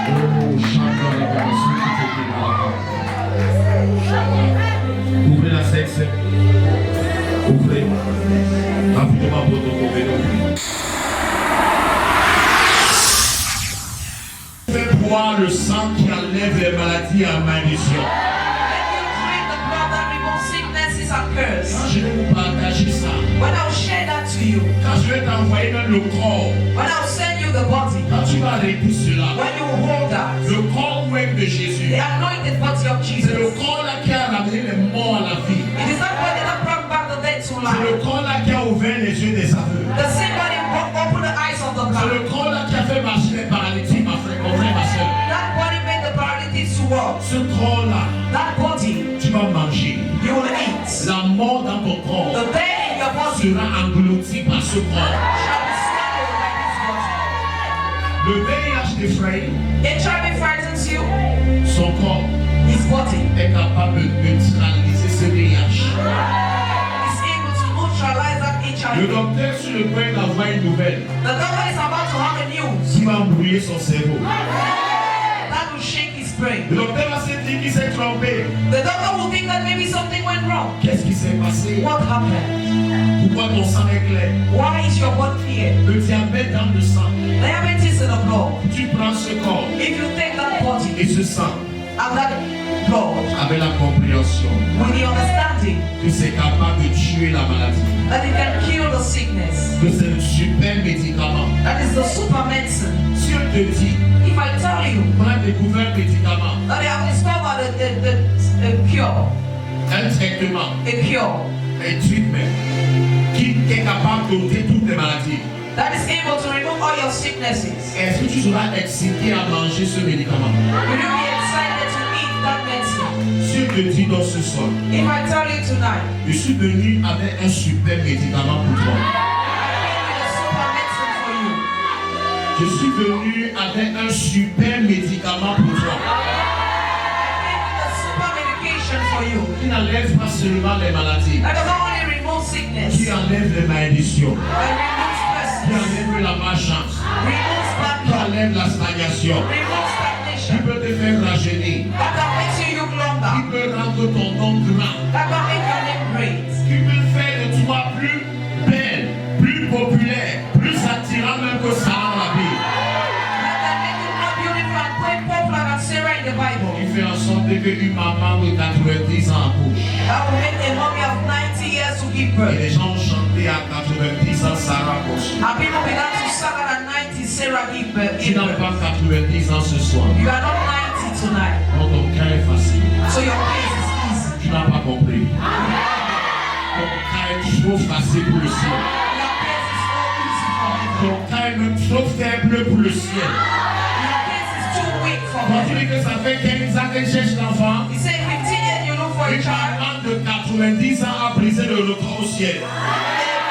Oh, chante la danse qui te dit. Ouvrez la sexe. Ouvrez. Rapidement pour nous ouvrir. Fais boire le sang qui enlève les maladies en malédiction. When you drink the blood that removes sicknesses and curse, Quand je vais vous partager ça, when I'll share that to you, quand je vais t'envoyer même le corps, when I'll send you the body, quand tu vas arrêter cela, when you hold that, le corps même de Jésus, the anointed body of c'est le Jesus, corps là qui a ramené les morts à la vie. it is that body that brought back the dead to C'est life. le corps là qui a ouvert les yeux des aveugles. The same body opened the eyes of the C'est blind. le corps là qui a fait marcher les paralytiques, ma frère, mon frère, ma soeur. That body made the paralytics to walk. Ce corps là, That body tu vas manger. you will eat. La mort dans ton corps The dead in your body sera englouti par ce corps. shall be swallowed by Le VIH t'effraie. HIV frightens you. Son corps His body est capable de neutraliser ce VIH. is able to neutralize that Le HIV. docteur est sur le point d'avoir une nouvelle The doctor is about to have a news qui va embrouiller son cerveau. that will shake his brain. Le docteur va se dire qu'il s'est trompé. The doctor will think that maybe something went wrong. Qu'est-ce qui s'est passé? What happened? Pourquoi ton sang est clair? Why is your blood clear? Le diabète dans le sang. Diabetes in the blood. Tu prends ce corps If you take that body et ce sang and that blood avec la compréhension with the understanding que c'est capable de tuer la maladie, that it can kill the sickness, que c'est un super médicament. that is the super medicine. Si on te dit If I tell you qu'on a découvert un médicament, that they have discovered a cure, un traitement, un treatment qui est capable d'ôter toutes les maladies, that is able to remove all your sicknesses, est-ce que tu seras excité à manger ce médicament? will you be excited to eat that medicine? Si on te dit dans ce soir, If I tell you tonight, je suis venu avec un super médicament pour toi. I came with a super medicine for you. Je suis venu avec un super médicament pour toi. I came with a super medication for you. Qui n'enlève pas seulement les maladies, That does not only remove sickness, qui enlève les malédictions, but removes qui curses, enlève la malchance, removes bad qui luck, enlève la stagnation, removes qui stagnation, peut te faire rajeunir, that makes you look qui longer, peut rendre ton nom grand, that can make your name great, qui peut faire de toi plus belle, plus populaire, plus attirant même que Sarah la Bible. that can make you more beautiful and quite popular than Sarah in the Bible. Il fait en sorte qu'une maman de 90 ans accouche. That will make a mommy of 90 years to give Et birth. les gens ont chanté à 90 ans Sarah accouche. And people began to sing at 90 Sarah give birth. Tu n'as pas 90 ans ce soir. You are not 90 tonight, Donc ton cas est facile. so your case is easy. Tu n'as pas compris. Ton cas est trop facile pour le ciel. Your case is so easy for heaven. Ton cas est même trop faible pour le ciel. Your case is too weak for Quand tu heaven. dis que ça fait 15 ans qu'elle cherche l'enfant, He said 15 years you look for a une child. maman de 90 ans a brisé le record au ciel. A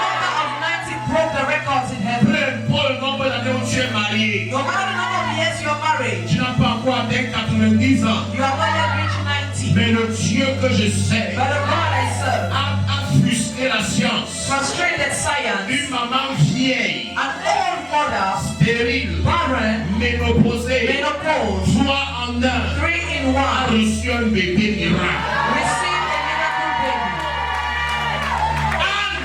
mother of 90 broke the records in heaven. Peu importe le nombre d'années où tu es marié, No matter the number of years you are married, tu n'as pas encore atteint 90 ans. you have not yet reached 90. Mais le Dieu que je sais But the God I serve a frustré la science. frustrated science. Une maman vieille, An old mother, stérile, barren, ménopausée, menopause, 3 en 1, 3 in a 1, reçu un bébé miracle. received a miracle baby. Anne,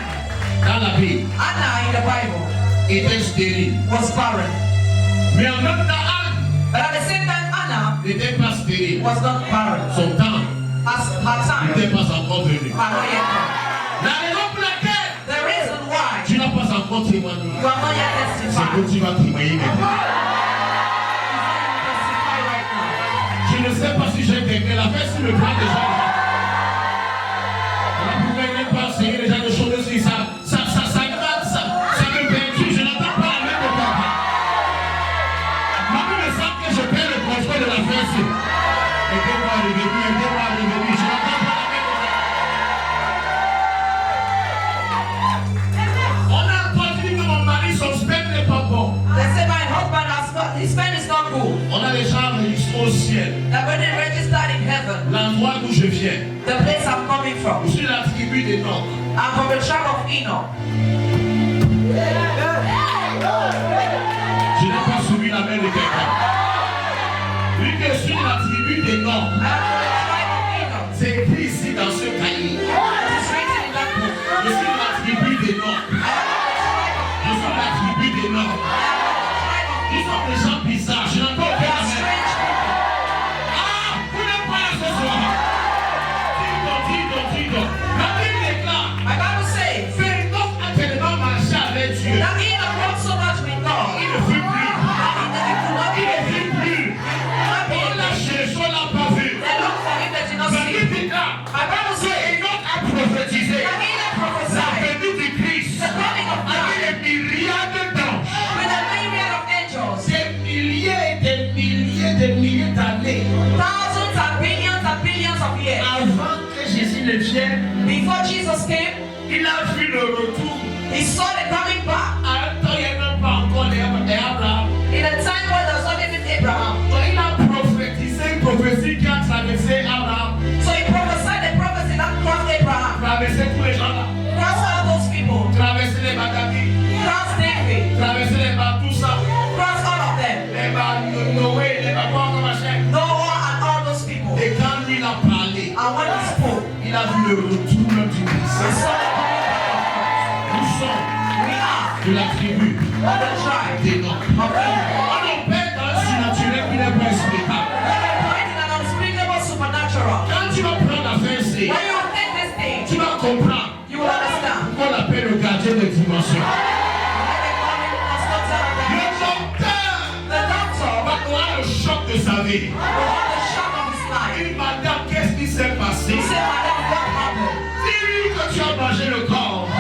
dans la Bible, Anna in the Bible était stérile. was barren. Mais en même temps, Anne But at the same time, Anna n'était pas stérile. was not barren. Son temps As her time n'était pas encore venu. had not yet come. La raison pour laquelle The reason why tu n'as pas encore témoigné, you are not yet c'est testified. que tu vas témoigner maintenant. Testify right now. Je ne sais pas si j'ai quelqu'un la fait sur le plan des gens. On ne pouvait même pas enseigner les gens de choses aussi. Ça me perturbe. Je n'entends pas la même époque. Moi, il me semble que je perds le contrôle de la fête. Aidez-moi à revenir, aidez-moi à revenir. Je n'entends pas la même époque. On a entendu que mon mari, son sperme n'est pas bon. They say my husband has not, his pen is not good. On a déjà enregistré au ciel. That when they registered in heaven, L'endroit d'où je viens. the place I'm coming from, Je suis la tribu des Nocs. I'm from the tribe of Enoch. Je n'ai pas suivi la main de quelqu'un. Vu que je suis de la tribu des Nocs. I'm from the tribe of Enoch. C'est écrit ici dans ce cahier. It is written in that book. Je suis de la tribu des Nocs. Je suis de la tribu des Nocs. Ils sont des gens bizarres. Je n'entends They pas are la main. strange people. Ah, vous n'êtes pas là ce soir. Dis-donc. La Bible déclare. My Bible says Fais Enoch a tellement marché avec Dieu. that Enoch walked so much with God Il ne fut plus. that he could not Il be ne fut plus. On l'a cherché, on l'a pas vu. They looked for him, they did not La see Bible him. déclare. My Bible says Enoch a prophétisé. that Enoch La prophesied venue du Christ. the coming of God Avec des milliards d'anges. with a myriad of angels, Des milliers et des milliers d'années thousands and billions of years. avant que Jésus ne vienne, Before Jesus came, il a vu le retour. he saw the coming back. À un temps, il n'y avait même pas encore les Abraham. In the time toi-même tu dis ça. Nous sommes de la tribu d'Enoch. On opère dans le surnaturel qui n'est pas explicable. Quand tu vas prendre l'affaire, tu vas comprendre qu'on appelle le gardien de dimension. Le docteur va avoir le choc de sa vie. Il m'a dit qu'est-ce qui s'est passé. Dis-lui que tu as mangé le corps et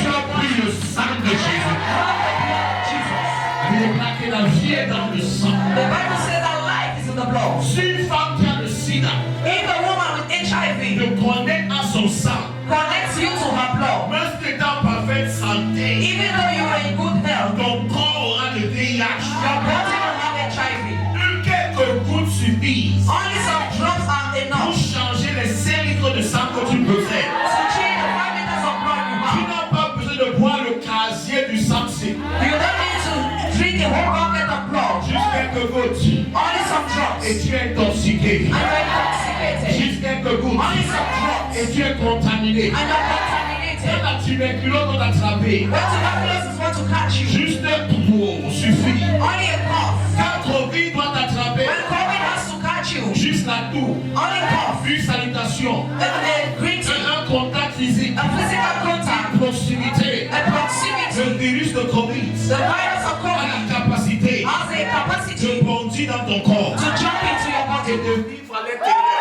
tu as pris le sang de Jésus. Il est marqué la vie est dans le sang. Si une femme qui a le sida te connecte à son sang, même si tu es en parfaite santé, ton corps aura le VIH. Quelques gouttes suffisent pour changer les 5 litres de sang que tu possèdes. Tu n'as pas besoin de boire le casier du sang. Juste quelques gouttes. Et tu es intoxiqué. Juste quelques gouttes. Et tu es contaminé. Quand la tuberculose va t'attraper, juste un coup suffit. Quand Covid doit t'attraper, juste la toux, une salutation, un contact physique, une proximité. Le virus de Covid a la capacité de bondir dans ton corps et de vivre à l'intérieur.